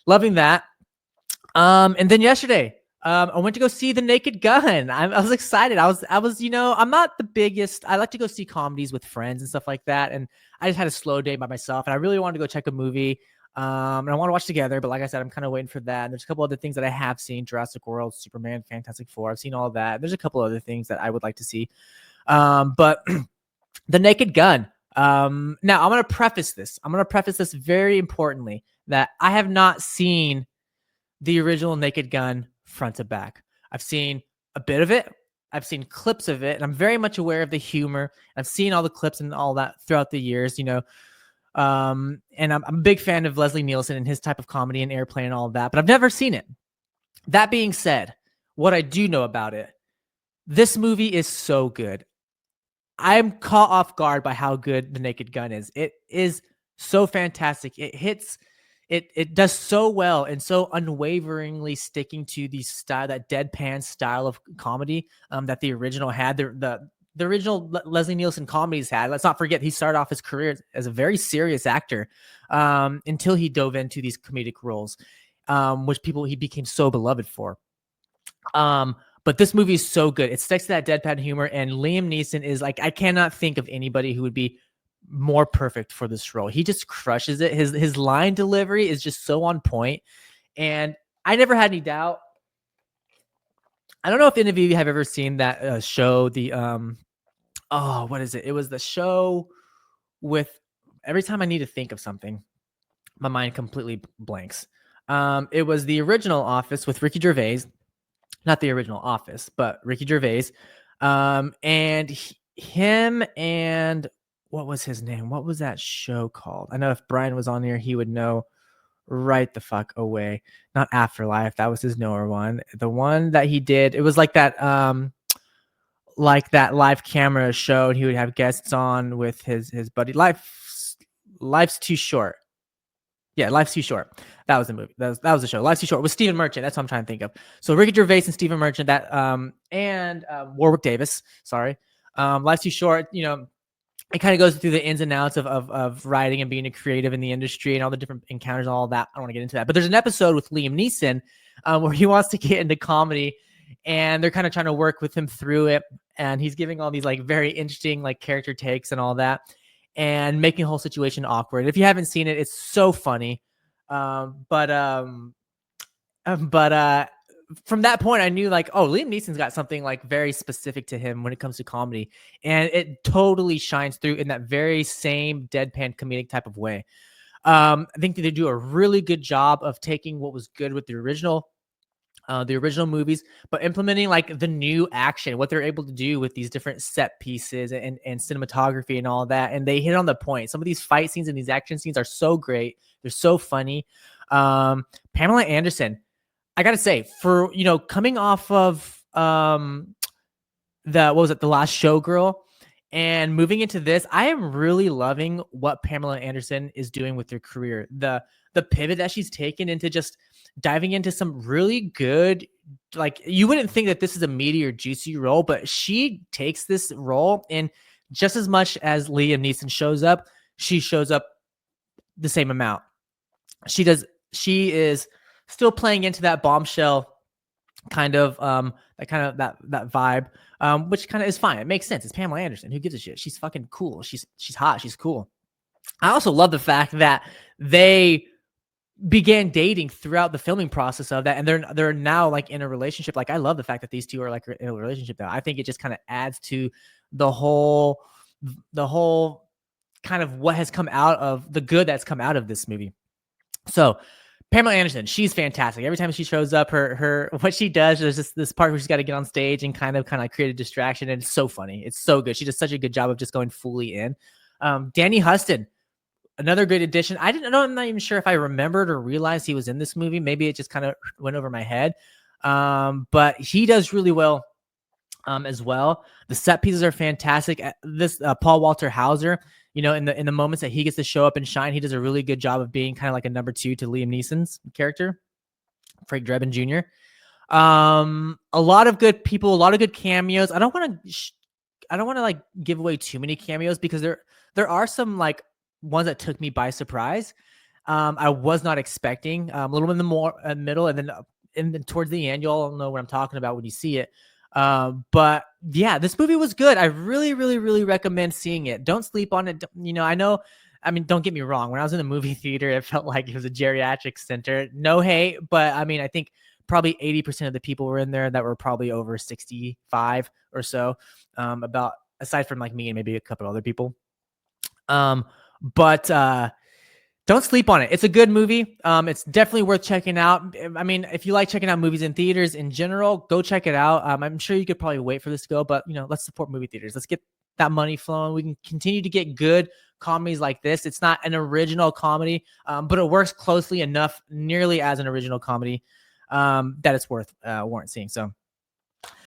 loving that. And then yesterday, I went to go see The Naked Gun. I was excited. I was, I'm not the biggest. I like to go see comedies with friends and stuff like that. And I just had a slow day by myself, and I really wanted to go check a movie. And I want to watch together, but like I said, I'm kind of waiting for that. And there's a couple other things that I have seen: Jurassic World, Superman, Fantastic Four. I've seen all of that. There's a couple other things that I would like to see. But The Naked Gun. Now I'm going to preface this. Very importantly, that I have not seen the original Naked Gun front to back. I've seen a bit of it. I've seen clips of it, and I'm very much aware of the humor. I've seen all the clips and all that throughout the years, and I'm a big fan of Leslie Nielsen and his type of comedy and Airplane and all of that, but I've never seen it. That being said, what I do know about it, this movie is so good. I'm caught off guard by how good The Naked Gun is. It is so fantastic. It does so well and so unwaveringly sticking to that deadpan style of comedy that the original had. The original Leslie Nielsen comedies had. Let's not forget, he started off his career as a very serious actor until he dove into these comedic roles, which he became so beloved for. But this movie is so good. It sticks to that deadpan humor, and Liam Neeson is like, I cannot think of anybody who would be more perfect for this role. He just crushes it. His line delivery is just so on point, and I never had any doubt. I don't know if any of you have ever seen that show, what is it? It was the show with, every time I need to think of something, my mind completely blanks. It was the original Office with Ricky Gervais. Not the original Office, but Ricky Gervais. And him and what was his name? What was that show called? I know if Brian was on here, he would know right the fuck away. Not Afterlife. That was his newer one. The one that he did, it was like that live camera show, and he would have guests on with his buddy. Life's Too Short. Yeah, Life's Too Short. That was the movie. That was the show. Life's Too Short with Stephen Merchant. That's what I'm trying to think of. So Ricky Gervais and Stephen Merchant, and Warwick Davis. Sorry, Life's Too Short. It kind of goes through the ins and outs of writing and being a creative in the industry and all the different encounters and all that. I don't want to get into that, but there's an episode with Liam Neeson where he wants to get into comedy, and they're kind of trying to work with him through it, and he's giving all these like very interesting like character takes and all that, and making the whole situation awkward. If you haven't seen it, it's so funny. But from that point, I knew like, oh, Liam Neeson's got something like very specific to him when it comes to comedy, and it totally shines through in that very same deadpan comedic type of way. I think that they do a really good job of taking what was good with the original movies, but implementing like the new action, what they're able to do with these different set pieces and cinematography and all that. And they hit on the point. Some of these fight scenes and these action scenes are so great. They're so funny. Pamela Anderson, I gotta say, for coming off of the Last Showgirl and moving into this, I am really loving what Pamela Anderson is doing with her career. The pivot that she's taken into just diving into some really good, like, you wouldn't think that this is a meaty or juicy role, but she takes this role, and just as much as Liam Neeson shows up, she shows up the same amount. She is still playing into that bombshell kind of that vibe, which kind of is fine. It makes sense. It's Pamela Anderson. Who gives a shit? She's fucking cool. She's hot. She's cool. I also love the fact that they began dating throughout the filming process of that, and they're now like in a relationship. Like, I love the fact that these two are like in a relationship now. I think it just kind of adds to the whole kind of what has come out of the good that's come out of this movie. So Pamela Anderson, she's fantastic. Every time she shows up, her what she does, there's this part where she's got to get on stage and kind of create a distraction, and it's so funny. It's so good. She does such a good job of just going fully in. Danny Huston, another great addition. I'm not even sure if I remembered or realized he was in this movie. Maybe it just kind of went over my head. But he does really well as well. The set pieces are fantastic. This Paul Walter Hauser, in the moments that he gets to show up and shine, he does a really good job of being kind of like a number two to Liam Neeson's character, Frank Drebin Jr. A lot of good people, a lot of good cameos. I don't want to like give away too many cameos, because there are some like ones that took me by surprise. I was not expecting. A little bit in the more middle, and then towards the end, you all know what I'm talking about when you see it. But yeah, this movie was good. I really, really, really recommend seeing it. Don't sleep on it. You know, I know. I mean, don't get me wrong. When I was in the movie theater, it felt like it was a geriatric center. No hate, but I mean, I think probably 80% of the people were in there that were probably over 65 or so. About aside from like me and maybe a couple other people. But don't sleep on it. It's a good movie. It's definitely worth checking out. I mean, if you like checking out movies in theaters in general, go check it out. I'm sure you could probably wait for this to go, but you know, let's support movie theaters. Let's get that money flowing. We can continue to get good comedies like this. It's not an original comedy, but it works closely enough, nearly as an original comedy, that it's worth warrant seeing. So